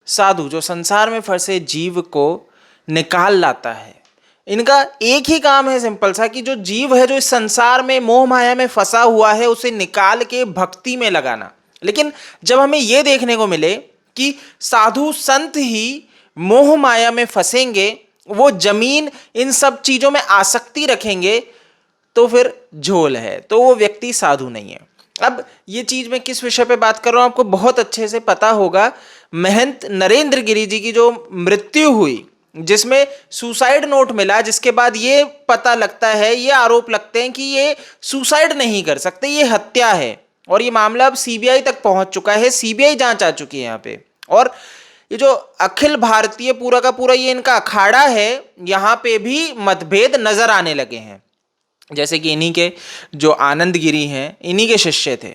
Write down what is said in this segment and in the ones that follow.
साधु जो संसार में फंसे जीव को निकाल लाता है। इनका एक ही काम है सिंपल सा, कि जो जीव है जो इस संसार में मोह माया में फंसा हुआ है उसे निकाल के भक्ति में लगाना। लेकिन जब हमें यह देखने को मिले कि साधु संत ही मोह माया में फंसेंगे, वो जमीन इन सब चीजों में आसक्ति रखेंगे, तो फिर झोल है, तो वो व्यक्ति साधु नहीं है। अब ये चीज मैं किस विषय पे बात कर रहा हूं आपको बहुत अच्छे से पता होगा। महंत नरेंद्र गिरी जी की जो मृत्यु हुई, जिसमें सुसाइड नोट मिला, जिसके बाद ये पता लगता है, ये आरोप लगते हैं कि ये सुसाइड नहीं कर सकते, ये हत्या है, और ये मामला अब सीबीआई तक पहुंच चुका है, सीबीआई जांच आ चुकी है यहाँ पे। और ये जो अखिल भारतीय पूरा का पूरा ये इनका अखाड़ा है, यहाँ पे भी मतभेद नजर आने लगे हैं। जैसे कि इन्हीं के जो आनंद गिरी हैं, इन्हीं के शिष्य थे,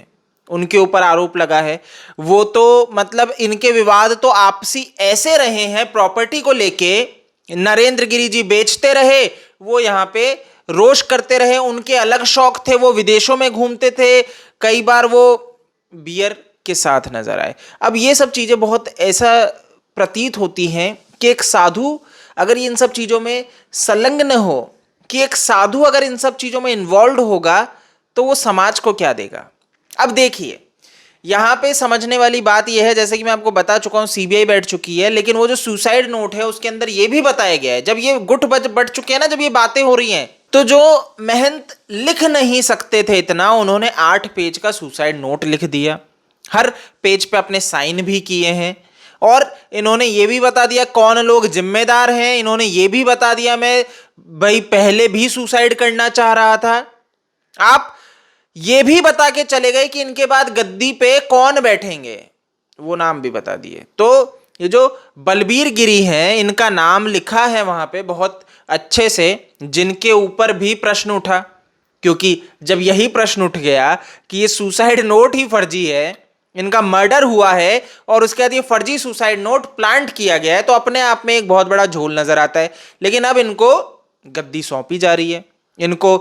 उनके ऊपर आरोप लगा है। वो तो मतलब इनके विवाद तो आपसी ऐसे रहे हैं, प्रॉपर्टी को लेके नरेंद्र गिरी जी बेचते रहे, वो यहाँ पे रोष करते रहे, उनके अलग शौक थे, वो विदेशों में घूमते थे, कई बार वो बियर के साथ नजर आए। अब ये सब चीजें बहुत ऐसा प्रतीत होती हैं कि एक साधु अगर इन सब चीजों में संलग्न हो, कि एक साधु अगर इन सब चीजों में इन्वॉल्व होगा, तो वो समाज को क्या देगा। अब देखिए यहां पे समझने वाली बात यह है, जैसे कि मैं आपको बता चुका हूं सीबीआई बैठ चुकी है, लेकिन वो जो सुसाइड नोट है उसके अंदर यह भी बताया गया है, जब ये गुट बढ़ चुके हैं ना, जब ये बातें हो रही हैं, तो जो महंत लिख नहीं सकते थे इतना, उन्होंने 8 पेज का सुसाइड नोट लिख दिया, हर पेज पे अपने साइन भी किए हैं, और इन्होंने ये भी बता दिया कौन लोग जिम्मेदार हैं। इन्होंने ये भी बता दिया मैं भाई पहले भी सुसाइड करना चाह रहा था। आप ये भी बता के चले गए कि इनके बाद गद्दी पे कौन बैठेंगे, वो नाम भी बता दिए। तो ये जो बलबीर गिरी हैं, इनका नाम लिखा है वहां पे बहुत अच्छे से, जिनके ऊपर भी प्रश्न उठा, क्योंकि जब यही प्रश्न उठ गया कि ये सुसाइड नोट ही फर्जी है, इनका मर्डर हुआ है और उसके बाद ये फर्जी सुसाइड नोट प्लांट किया गया है, तो अपने आप में एक बहुत बड़ा झोल नजर आता है। लेकिन अब इनको गद्दी सौंपी जा रही है, इनको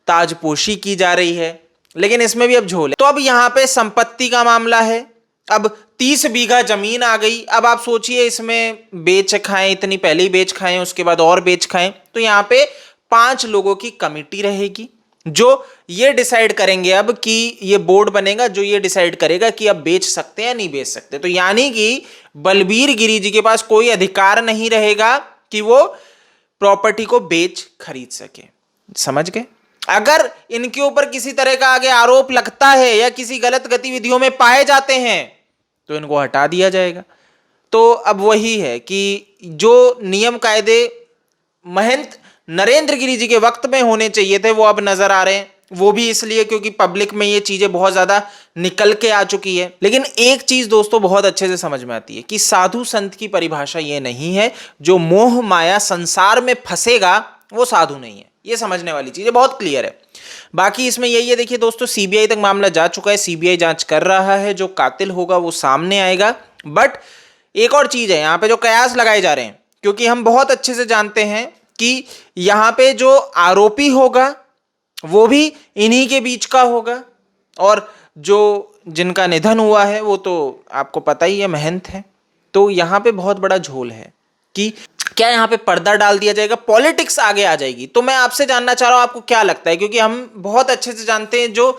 ताजपोशी की जा रही है, लेकिन इसमें भी अब झोल है। तो अब यहां पे संपत्ति का मामला है, अब 30 बीघा जमीन आ गई। अब आप सोचिए इसमें बेच खाएं, इतनी पहले ही बेच खाएं, उसके बाद और बेच खाएं, तो यहां पे 5 लोगों की कमिटी रहेगी जो ये डिसाइड करेंगे अब कि ये बोर्ड बनेगा जो ये डिसाइड करेगा कि अब बेच सकते हैं या नहीं बेच सकते। तो यानी कि बलबीर गिरी जी के पास कोई अधिकार नहीं रहेगा कि वो प्रॉपर्टी को बेच खरीद सके। समझ गए? अगर इनके ऊपर किसी तरह का आगे आरोप लगता है या किसी गलत गतिविधियों में पाए जाते हैं तो इनको हटा दिया जाएगा। तो अब वही है कि जो नियम कायदे महंत नरेंद्र गिरी जी के वक्त में होने चाहिए थे वो अब नजर आ रहे हैं, वो भी इसलिए क्योंकि पब्लिक में ये चीजें बहुत ज्यादा निकल के आ चुकी है। लेकिन एक चीज दोस्तों बहुत अच्छे से समझ में आती है कि साधु संत की परिभाषा ये नहीं है जो मोह माया संसार में फंसेगा वो साधु नहीं है, ये समझने वाली चीज है, बहुत क्लियर है। बाकी इसमें यही है, देखिए दोस्तों सीबीआई तक मामला जा चुका है, सीबीआई जांच कर रहा है, जो कातिल होगा वो सामने आएगा। बट एक और चीज है यहाँ पे जो कयास लगाए जा रहे हैं, क्योंकि हम बहुत अच्छे से जानते हैं कि यहां पे जो आरोपी होगा वो भी इन्हीं के बीच का होगा, और जो जिनका निधन हुआ है वो तो आपको पता ही है महंत है। तो यहां पे बहुत बड़ा झोल है कि क्या यहां पे पर्दा डाल दिया जाएगा, पॉलिटिक्स आगे आ जाएगी। तो मैं आपसे जानना चाह रहा हूं आपको क्या लगता है, क्योंकि हम बहुत अच्छे से जानते हैं जो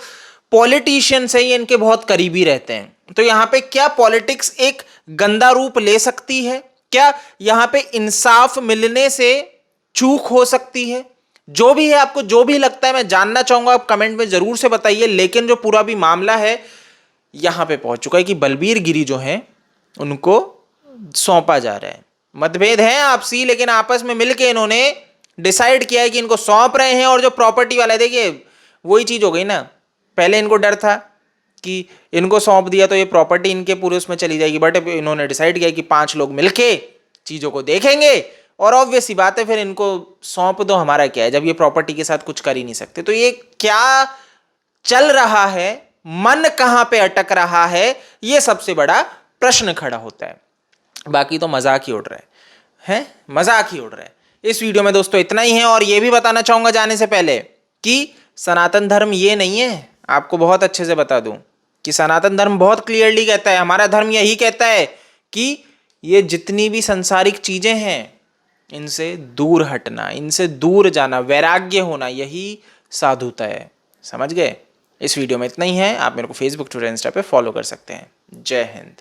पॉलिटिशियंस है ये इनके बहुत करीबी रहते हैं। तो यहां पे क्या पॉलिटिक्स एक गंदा रूप ले सकती है? क्या यहां पे इंसाफ मिलने से चूक हो सकती है? जो भी है, आपको जो भी लगता है मैं जानना चाहूंगा, आप कमेंट में जरूर से बताइए। लेकिन जो पूरा भी मामला है यहां पे पहुंच चुका है कि बलबीर गिरी जो हैं उनको सौंपा जा रहा है। मतभेद है आपसी, लेकिन आपस में मिलकर इन्होंने डिसाइड किया है कि इनको सौंप रहे हैं। और जो प्रॉपर्टी वाला है, देखिए वही चीज हो गई ना, पहले इनको डर था कि इनको सौंप दिया तो ये प्रॉपर्टी इनके पूरे उसमें चली जाएगी, बट इन्होंने डिसाइड किया कि 5 लोग मिलके चीजों को देखेंगे, और ऑब्वियस सी बात है फिर इनको सौंप दो, हमारा क्या है, जब ये प्रॉपर्टी के साथ कुछ कर ही नहीं सकते। तो ये क्या चल रहा है, मन कहां पे अटक रहा है, ये सबसे बड़ा प्रश्न खड़ा होता है। बाकी तो मजाक ही उड़ रहा है, मजाक ही उड़ रहा है। इस वीडियो में दोस्तों इतना ही है, और ये भी बताना चाहूंगा जाने से पहले कि सनातन धर्म ये नहीं है। आपको बहुत अच्छे से बता दूं कि सनातन धर्म बहुत क्लियरली कहता है, हमारा धर्म यही कहता है कि ये जितनी भी सांसारिक चीजें हैं इनसे दूर हटना, इनसे दूर जाना, वैराग्य होना, यही साधुता है। समझ गए? इस वीडियो में इतना ही है। आप मेरे को फेसबुक, ट्विटर, इंस्टा पे फॉलो कर सकते हैं। जय हिंद।